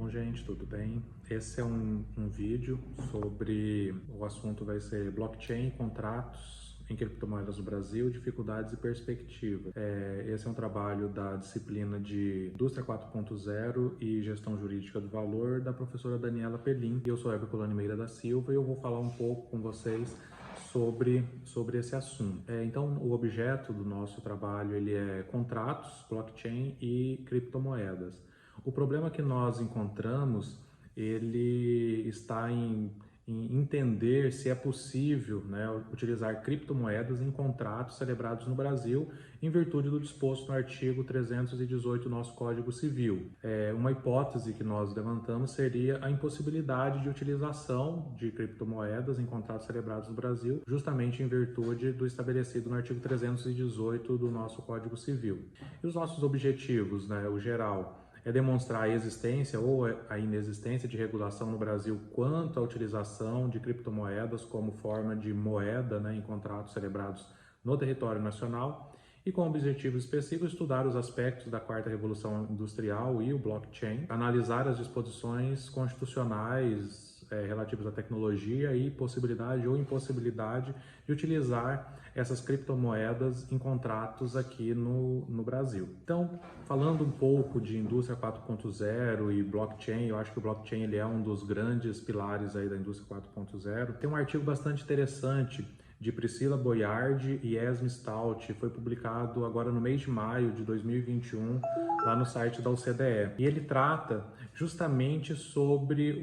Bom, gente, tudo bem? Esse é um vídeo sobre, o assunto vai ser blockchain, contratos em criptomoedas no Brasil, dificuldades e perspectivas. Esse é um trabalho da disciplina de Indústria 4.0 e Gestão Jurídica do Valor da professora Daniela Pelim. Eu sou Herculano Meira da Silva e eu vou falar um pouco com vocês sobre esse assunto. Então, o objeto do nosso trabalho ele é contratos, blockchain e criptomoedas. O problema que nós encontramos, ele está em entender se é possível, né, utilizar criptomoedas em contratos celebrados no Brasil em virtude do disposto no artigo 318 do nosso Código Civil. Uma hipótese que nós levantamos seria a impossibilidade de utilização de criptomoedas em contratos celebrados no Brasil, justamente em virtude do estabelecido no artigo 318 do nosso Código Civil. E os nossos objetivos, né, o geral, é demonstrar a existência ou a inexistência de regulação no Brasil quanto à utilização de criptomoedas como forma de moeda, né, em contratos celebrados no território nacional e com objetivos específicos estudar os aspectos da quarta revolução industrial e o blockchain, analisar as disposições constitucionais relativas à tecnologia e possibilidade ou impossibilidade de utilizar essas criptomoedas em contratos aqui no Brasil. Então, falando um pouco de indústria 4.0 e blockchain, eu acho que o blockchain ele é um dos grandes pilares aí da indústria 4.0. Tem um artigo bastante interessante de Priscila Boiardi e Esme Stout, foi publicado agora no mês de maio de 2021, lá no site da OCDE. E ele trata justamente sobre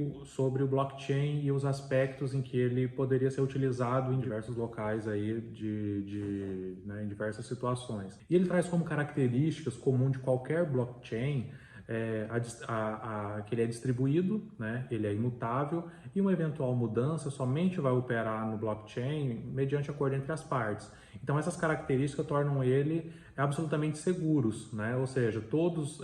o blockchain e os aspectos em que ele poderia ser utilizado em diversos locais aí né, em diversas situações. E ele traz como características comum de qualquer blockchain que ele é distribuído, né? Ele é imutável e uma eventual mudança somente vai operar no blockchain mediante acordo entre as partes. Então essas características tornam ele absolutamente seguros, né? Ou seja,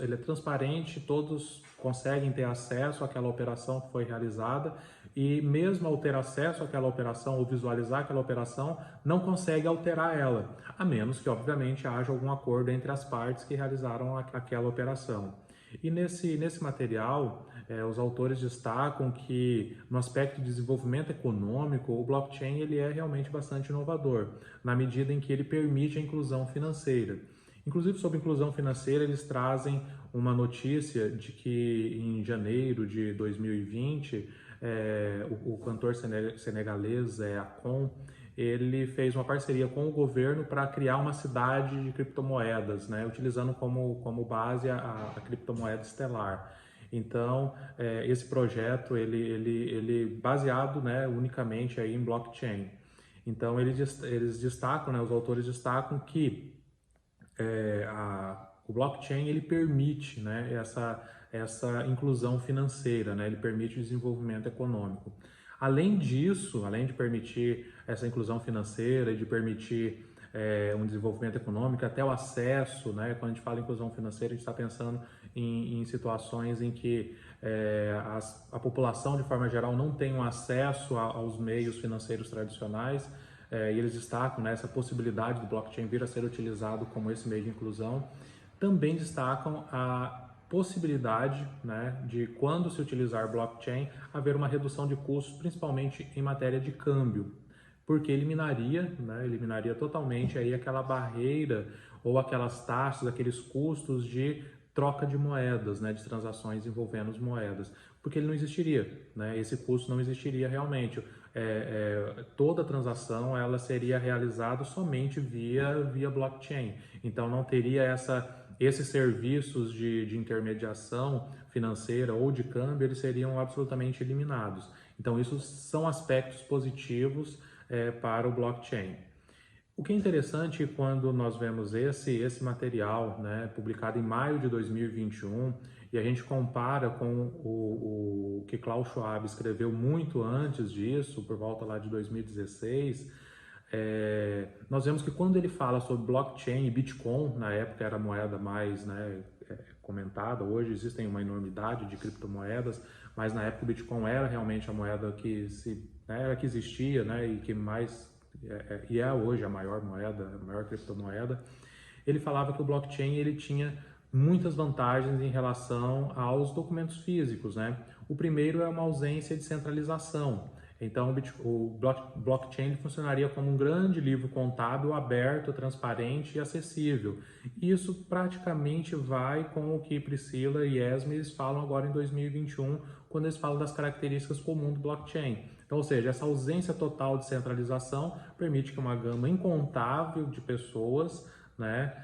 ele é transparente, todos conseguem ter acesso àquela operação que foi realizada e mesmo ao ter acesso àquela operação ou visualizar aquela operação, não consegue alterar ela, a menos que obviamente haja algum acordo entre as partes que realizaram aquela operação. E nesse material, os autores destacam que no aspecto de desenvolvimento econômico, o blockchain ele é realmente bastante inovador, na medida em que ele permite a inclusão financeira. Inclusive, sobre inclusão financeira, eles trazem uma notícia de que em janeiro de 2020, o cantor senegalês Akon, ele fez uma parceria com o governo para criar uma cidade de criptomoedas, né, utilizando como base a criptomoeda Stellar. Então, esse projeto ele baseado, né, unicamente aí em blockchain. Então, eles destacam, né, os autores destacam que o blockchain ele permite, né, essa inclusão financeira, né, ele permite o desenvolvimento econômico. Além disso, além de permitir essa inclusão financeira e de permitir um desenvolvimento econômico, até o acesso, né, quando a gente fala em inclusão financeira, a gente está pensando em situações em que a população, de forma geral, não tem um acesso aos meios financeiros tradicionais, e eles destacam, né, essa possibilidade do blockchain vir a ser utilizado como esse meio de inclusão. Também destacam a possibilidade, né, de quando se utilizar blockchain, haver uma redução de custos, principalmente em matéria de câmbio, porque eliminaria totalmente aí aquela barreira ou aquelas taxas, aqueles custos de troca de moedas, né, de transações envolvendo as moedas, porque ele não existiria, né, esse custo não existiria realmente. Toda transação ela seria realizada somente via blockchain, então não teria esses serviços de intermediação financeira ou de câmbio, eles seriam absolutamente eliminados. Então isso são aspectos positivos para o blockchain. O que é interessante quando nós vemos esse material, né, publicado em maio de 2021 e a gente compara com o que Klaus Schwab escreveu muito antes disso, por volta lá de 2016, nós vemos que quando ele fala sobre blockchain e Bitcoin, na época era a moeda mais, né, comentada, hoje existem uma enormidade de criptomoedas, mas na época o Bitcoin era realmente a moeda que existia, né, e que mais hoje a maior moeda, a maior criptomoeda. Ele falava que o blockchain ele tinha muitas vantagens em relação aos documentos físicos, né? O primeiro é uma ausência de centralização. Então, o blockchain funcionaria como um grande livro contábil aberto, transparente e acessível. Isso praticamente vai com o que Priscila e Esme falam agora em 2021, quando eles falam das características comuns do blockchain. Então, ou seja, essa ausência total de centralização permite que uma gama incontável de pessoas, né,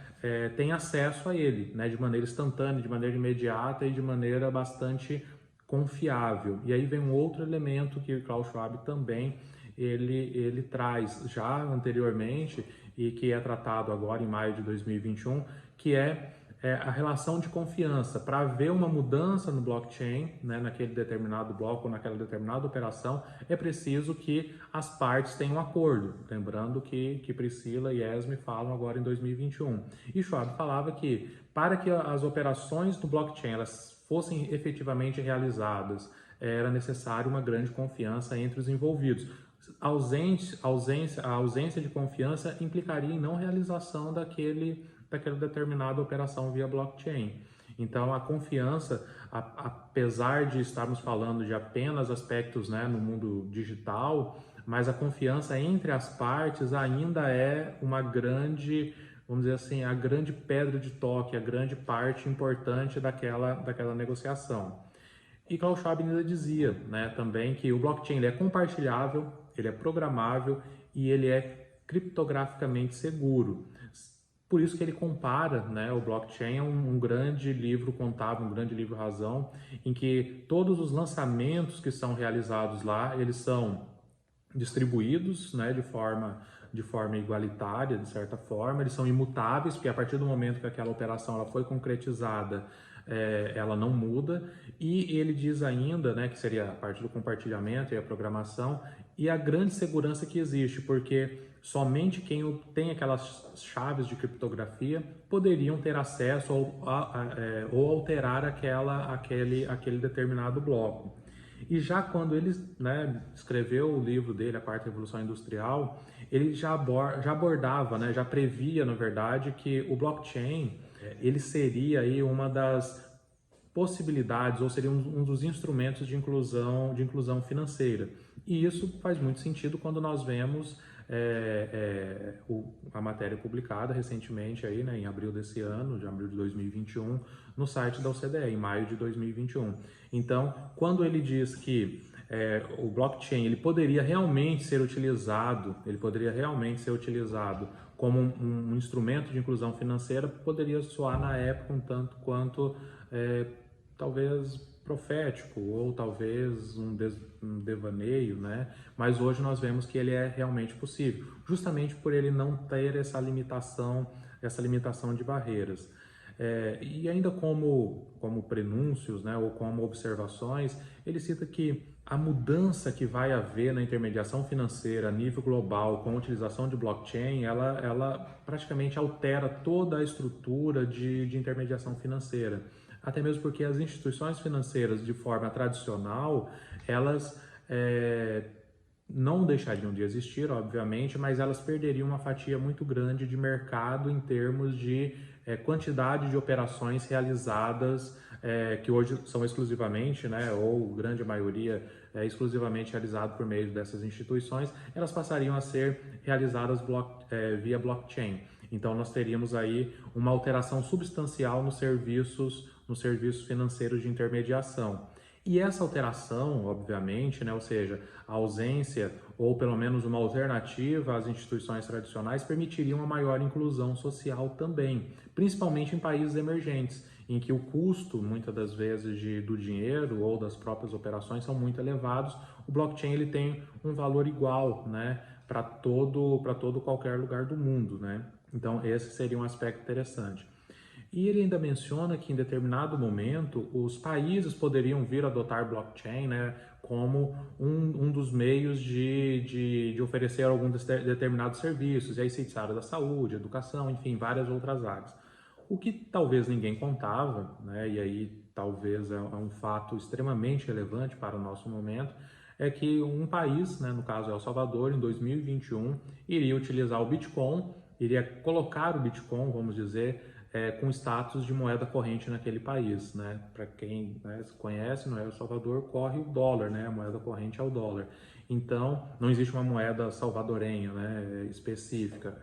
tenha acesso a ele, né, de maneira instantânea, de maneira imediata e de maneira bastante confiável. E aí vem um outro elemento que o Klaus Schwab também ele traz já anteriormente e que é tratado agora em maio de 2021, que é a relação de confiança. Para haver uma mudança no blockchain, né, naquele determinado bloco, naquela determinada operação, é preciso que as partes tenham um acordo. Lembrando que Priscila e Esme falam agora em 2021. E Schwab falava que para que as operações do blockchain elas fossem efetivamente realizadas, era necessário uma grande confiança entre os envolvidos. A ausência de confiança implicaria em não realização daquela determinada operação via blockchain. Então, a confiança, apesar de estarmos falando de apenas aspectos, né, no mundo digital, mas a confiança entre as partes ainda é uma grande, vamos dizer assim, a grande pedra de toque, a grande parte importante daquela negociação. E Klaus Schwab ainda dizia, né, também que o blockchain ele é compartilhável, ele é programável e ele é criptograficamente seguro. Por isso que ele compara, né, o blockchain a um grande livro contábil, um grande livro razão, em que todos os lançamentos que são realizados lá, eles são distribuídos, né, de forma igualitária, de certa forma, eles são imutáveis, porque a partir do momento que aquela operação ela foi concretizada, ela não muda, e ele diz ainda, né, que seria a parte do compartilhamento e a programação, e a grande segurança que existe, porque somente quem tem aquelas chaves de criptografia poderiam ter acesso ou alterar aquele determinado bloco. E já quando ele, né, escreveu o livro dele, A Quarta Revolução Industrial, ele já abordava, né, já previa, na verdade, que o blockchain ele seria aí uma das possibilidades ou seria um dos instrumentos de inclusão financeira. E isso faz muito sentido quando nós vemos a matéria publicada recentemente aí, né, em abril desse ano, de abril de 2021, no site da OCDE, em maio de 2021. Então, quando ele diz que o blockchain ele poderia realmente ser utilizado, como um instrumento de inclusão financeira, poderia soar na época um tanto quanto talvez profético ou talvez um devaneio, né? Mas hoje nós vemos que ele é realmente possível, justamente por ele não ter essa limitação de barreiras. E ainda como prenúncios, né, ou como observações, ele cita que a mudança que vai haver na intermediação financeira a nível global com a utilização de blockchain, ela praticamente altera toda a estrutura de intermediação financeira. Até mesmo porque as instituições financeiras, de forma tradicional, elas não deixariam de existir, obviamente, mas elas perderiam uma fatia muito grande de mercado em termos de quantidade de operações realizadas, que hoje são exclusivamente, né, ou grande maioria exclusivamente realizado por meio dessas instituições, elas passariam a ser realizadas via blockchain. Então nós teríamos aí uma alteração substancial nos serviços financeiros de intermediação. E essa alteração, obviamente, né, ou seja, a ausência ou pelo menos uma alternativa às instituições tradicionais permitiria uma maior inclusão social também, principalmente em países emergentes, em que o custo, muitas das vezes, do dinheiro ou das próprias operações são muito elevados. O blockchain ele tem um valor igual, né, para todo qualquer lugar do mundo, né? Então esse seria um aspecto interessante. E ele ainda menciona que em determinado momento os países poderiam vir a adotar blockchain, né, como um dos meios de oferecer alguns determinados serviços, e aí se área da saúde, educação, enfim, várias outras áreas. O que talvez ninguém contava, né, e aí talvez é um fato extremamente relevante para o nosso momento, é que um país, né, no caso El Salvador, em 2021, iria utilizar o Bitcoin, iria colocar o Bitcoin, vamos dizer, com status de moeda corrente naquele país, né? Para quem, né, conhece, no El Salvador corre o dólar, né? A moeda corrente é o dólar. Então, não existe uma moeda salvadorenha, né, específica,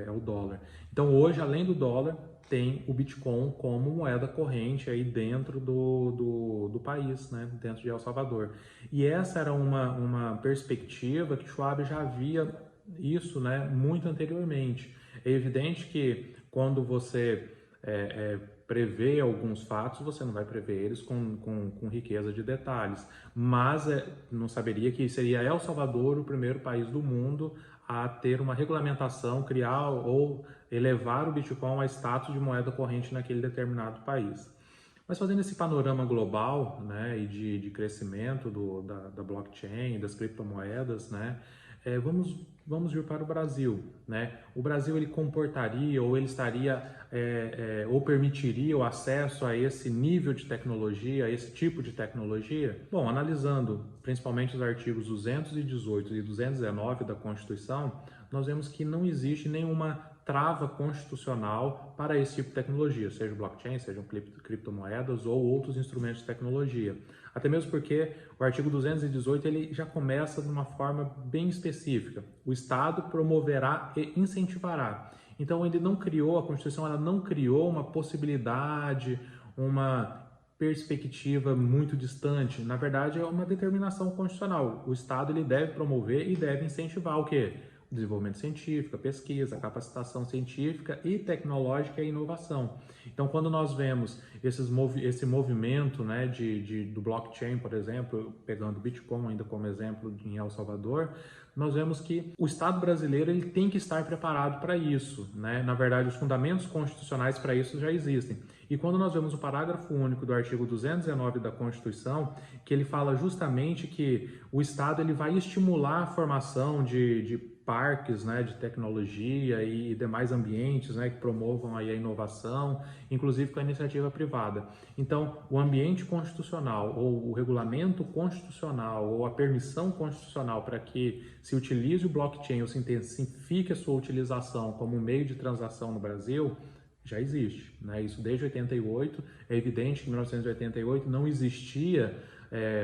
é o dólar. Então, hoje, além do dólar, tem o Bitcoin como moeda corrente aí dentro do país, né, dentro de El Salvador. E essa era uma perspectiva que Schwab já havia isso, né, muito anteriormente. É evidente que quando você prevê alguns fatos, você não vai prever eles com riqueza de detalhes, mas não saberia que seria El Salvador o primeiro país do mundo a ter uma regulamentação, criar ou elevar o Bitcoin a status de moeda corrente naquele determinado país. Mas fazendo esse panorama global, né, e de crescimento da blockchain, das criptomoedas, né, vamos vir para o Brasil, né? O Brasil, ele comportaria ou ele estaria ou permitiria o acesso a esse nível de tecnologia, a esse tipo de tecnologia? Bom, analisando principalmente os artigos 218 e 219 da Constituição, nós vemos que não existe nenhuma trava constitucional para esse tipo de tecnologia, seja blockchain, sejam criptomoedas ou outros instrumentos de tecnologia. Até mesmo porque o artigo 218 ele já começa de uma forma bem específica. O Estado promoverá e incentivará. Então ele não criou, a Constituição ela não criou uma possibilidade, uma perspectiva muito distante. Na verdade, é uma determinação constitucional. O Estado ele deve promover e deve incentivar o quê? O desenvolvimento científico, a pesquisa, a capacitação científica e tecnológica e inovação. Então, quando nós vemos esse movimento, né, do blockchain, por exemplo, pegando o Bitcoin ainda como exemplo em El Salvador, nós vemos que o Estado brasileiro ele tem que estar preparado para isso, né? Na verdade, os fundamentos constitucionais para isso já existem. E quando nós vemos o parágrafo único do artigo 219 da Constituição, que ele fala justamente que o Estado ele vai estimular a formação de parques, né, de tecnologia e demais ambientes, né, que promovam aí a inovação, inclusive com a iniciativa privada. Então, o ambiente constitucional ou o regulamento constitucional ou a permissão constitucional para que se utilize o blockchain ou se intensifique a sua utilização como meio de transação no Brasil, já existe, né? Isso desde 88. É evidente que em 1988 não existia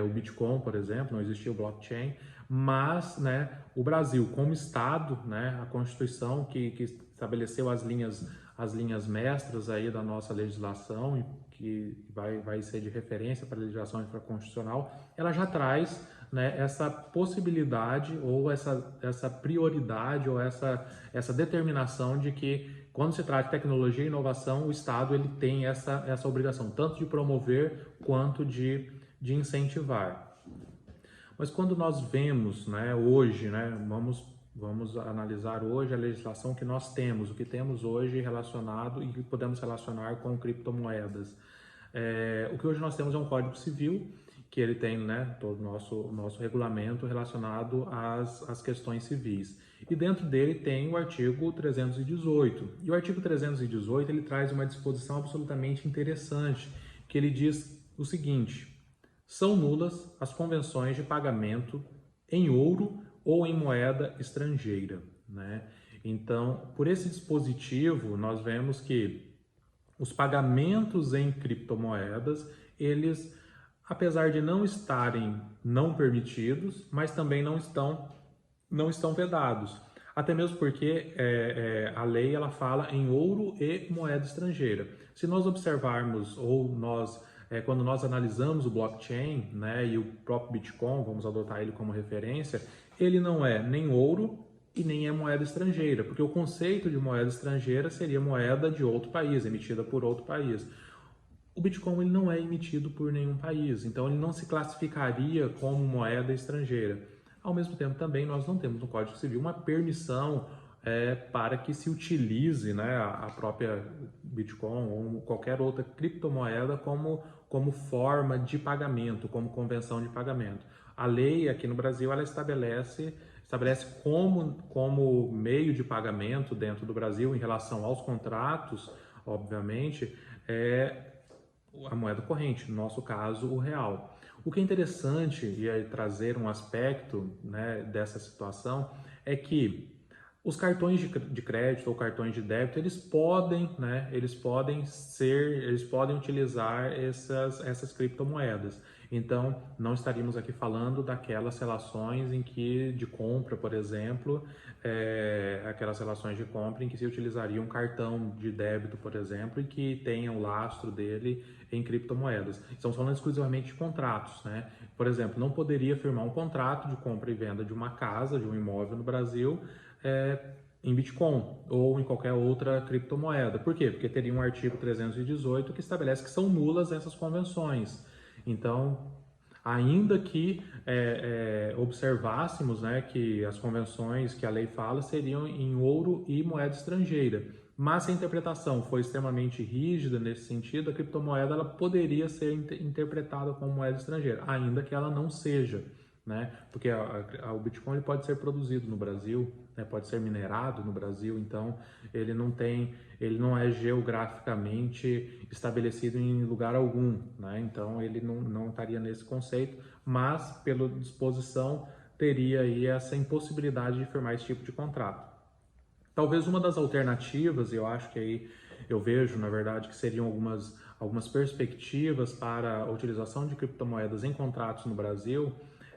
o Bitcoin, por exemplo, não existia o blockchain, mas, né, o Brasil como Estado, né, a Constituição que estabeleceu as linhas mestras aí da nossa legislação e que vai ser de referência para a legislação infraconstitucional, ela já traz, né, essa possibilidade ou essa prioridade ou essa determinação de que quando se trata de tecnologia e inovação, o Estado ele tem essa obrigação tanto de promover quanto de incentivar. Mas quando nós vemos, né, hoje, né, vamos analisar hoje a legislação que nós temos, o que temos hoje relacionado e que podemos relacionar com criptomoedas. O que hoje nós temos é um Código Civil, que ele tem, né, todo o nosso regulamento relacionado às questões civis. E dentro dele tem o artigo 318. E o artigo 318 ele traz uma disposição absolutamente interessante, que ele diz o seguinte: são nulas as convenções de pagamento em ouro ou em moeda estrangeira, né? Então, por esse dispositivo, nós vemos que os pagamentos em criptomoedas, eles, apesar de não estarem não permitidos, mas também não estão vedados. Até mesmo porque a lei ela fala em ouro e moeda estrangeira. Se nós observarmos ou quando nós analisamos o blockchain, né, e o próprio Bitcoin, vamos adotar ele como referência, ele não é nem ouro e nem é moeda estrangeira, porque o conceito de moeda estrangeira seria moeda de outro país, emitida por outro país. O Bitcoin ele não é emitido por nenhum país, então ele não se classificaria como moeda estrangeira. Ao mesmo tempo, também nós não temos no Código Civil uma permissão para que se utilize, né, a própria Bitcoin ou qualquer outra criptomoeda como forma de pagamento, como convenção de pagamento. A lei aqui no Brasil ela estabelece como meio de pagamento dentro do Brasil em relação aos contratos, obviamente, a moeda corrente, no nosso caso, o real. O que é interessante e trazer um aspecto, né, dessa situação é que Os cartões de crédito ou cartões de débito, eles podem, né, eles podem utilizar essas criptomoedas. Então, não estaríamos aqui falando daquelas relações em que, de compra, por exemplo, aquelas relações de compra em que se utilizaria um cartão de débito, por exemplo, e que tenha o lastro dele em criptomoedas. Estamos falando exclusivamente de contratos, né? Por exemplo, não poderia firmar um contrato de compra e venda de uma casa, de um imóvel no Brasil, em Bitcoin ou em qualquer outra criptomoeda. Por quê? Porque teria um artigo 318 que estabelece que são nulas essas convenções. Então, ainda que observássemos, né, que as convenções que a lei fala seriam em ouro e moeda estrangeira, mas se a interpretação for extremamente rígida nesse sentido, a criptomoeda ela poderia ser interpretada como moeda estrangeira, ainda que ela não seja, né? Porque o Bitcoin ele pode ser produzido no Brasil, né? Pode ser minerado no Brasil, então ele não é geograficamente estabelecido em lugar algum, né? Então ele não estaria nesse conceito, mas pela disposição teria aí essa impossibilidade de firmar esse tipo de contrato. Talvez uma das alternativas, eu acho que aí eu vejo, na verdade, que seriam algumas perspectivas para a utilização de criptomoedas em contratos no Brasil,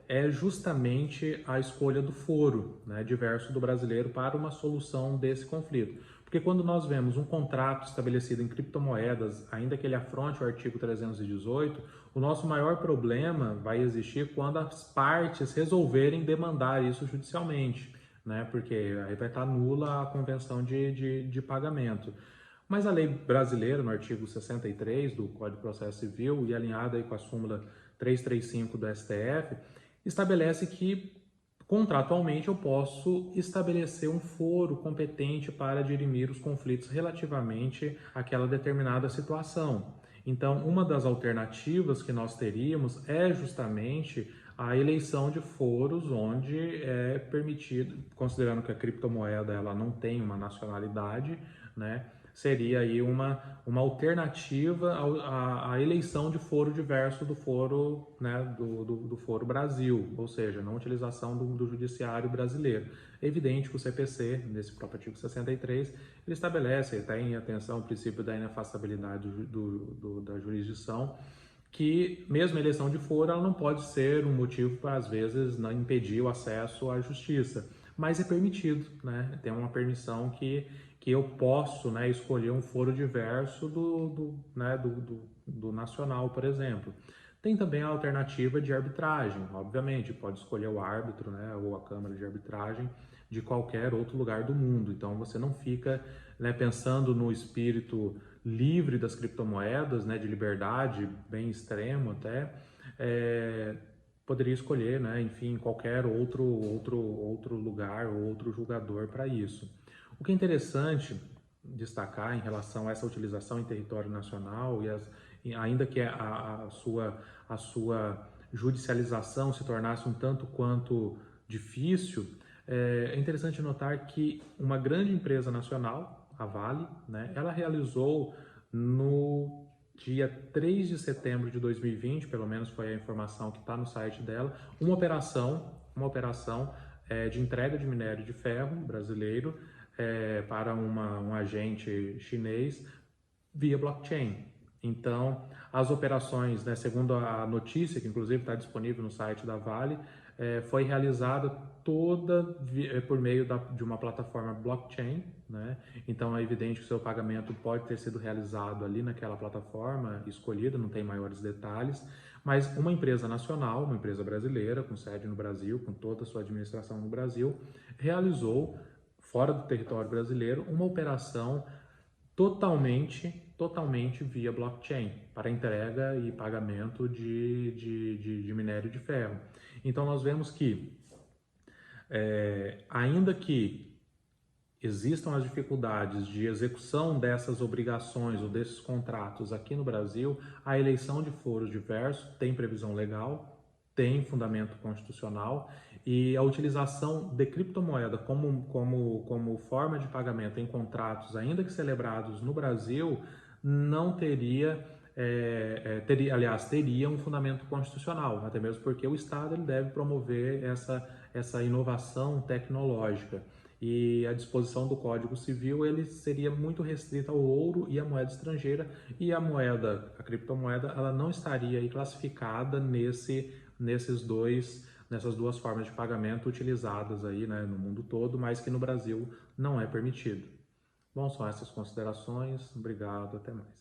é justamente a escolha do foro, né, diverso do brasileiro para uma solução desse conflito. Porque quando nós vemos um contrato estabelecido em criptomoedas, ainda que ele afronte o artigo 318, o nosso maior problema vai existir quando as partes resolverem demandar isso judicialmente, né? Porque aí vai estar nula a convenção de pagamento. Mas a lei brasileira, no artigo 63 do Código de Processo Civil e alinhada aí com a súmula 335 do STF, estabelece que contratualmente eu posso estabelecer um foro competente para dirimir os conflitos relativamente àquela determinada situação. Então, uma das alternativas que nós teríamos é justamente a eleição de foros onde é permitido, considerando que a criptomoeda ela não tem uma nacionalidade, né? Seria aí uma alternativa à eleição de foro diverso do foro, né, do foro Brasil, ou seja, não utilização do judiciário brasileiro. É evidente que o CPC, nesse próprio artigo 63, ele estabelece, até em atenção ao princípio da inafastabilidade da jurisdição, que mesmo a eleição de foro ela não pode ser um motivo para, às vezes, não impedir o acesso à justiça, mas é permitido, né? Tem uma permissão que eu posso, né, escolher um foro diverso do nacional, por exemplo. Tem também a alternativa de arbitragem, obviamente, pode escolher o árbitro, né, ou a Câmara de Arbitragem de qualquer outro lugar do mundo. Então você não fica, né, pensando no espírito livre das criptomoedas, né, de liberdade bem extremo até, poderia escolher, né, enfim, qualquer outro lugar ou outro julgador para isso. O que é interessante destacar em relação a essa utilização em território nacional ainda que a sua judicialização se tornasse um tanto quanto difícil, é interessante notar que uma grande empresa nacional, a Vale, né, ela realizou no dia 3 de setembro de 2020, pelo menos foi a informação que está no site dela, uma operação de entrega de minério de ferro brasileiro para um agente chinês via blockchain. Então, as operações, né, segundo a notícia, que inclusive está disponível no site da Vale, foi realizada toda por meio de uma plataforma blockchain, né? Então é evidente que o seu pagamento pode ter sido realizado ali naquela plataforma escolhida, não tem maiores detalhes, mas uma empresa nacional, uma empresa brasileira, com sede no Brasil, com toda a sua administração no Brasil, realizou, fora do território brasileiro, uma operação totalmente via blockchain para entrega e pagamento de minério de ferro. Então nós vemos que, ainda que existam as dificuldades de execução dessas obrigações ou desses contratos aqui no Brasil, a eleição de foros diversos tem previsão legal, tem fundamento constitucional e a utilização de criptomoeda como forma de pagamento em contratos, ainda que celebrados no Brasil, não teria um fundamento constitucional, até mesmo porque o Estado ele deve promover essa inovação tecnológica. e a disposição do Código Civil ele seria muito restrita ao ouro e à moeda estrangeira, e a criptomoeda, ela não estaria aí classificada nessas duas formas de pagamento utilizadas aí, né, no mundo todo, mas que no Brasil não é permitido. Bom, são essas considerações. Obrigado, até mais.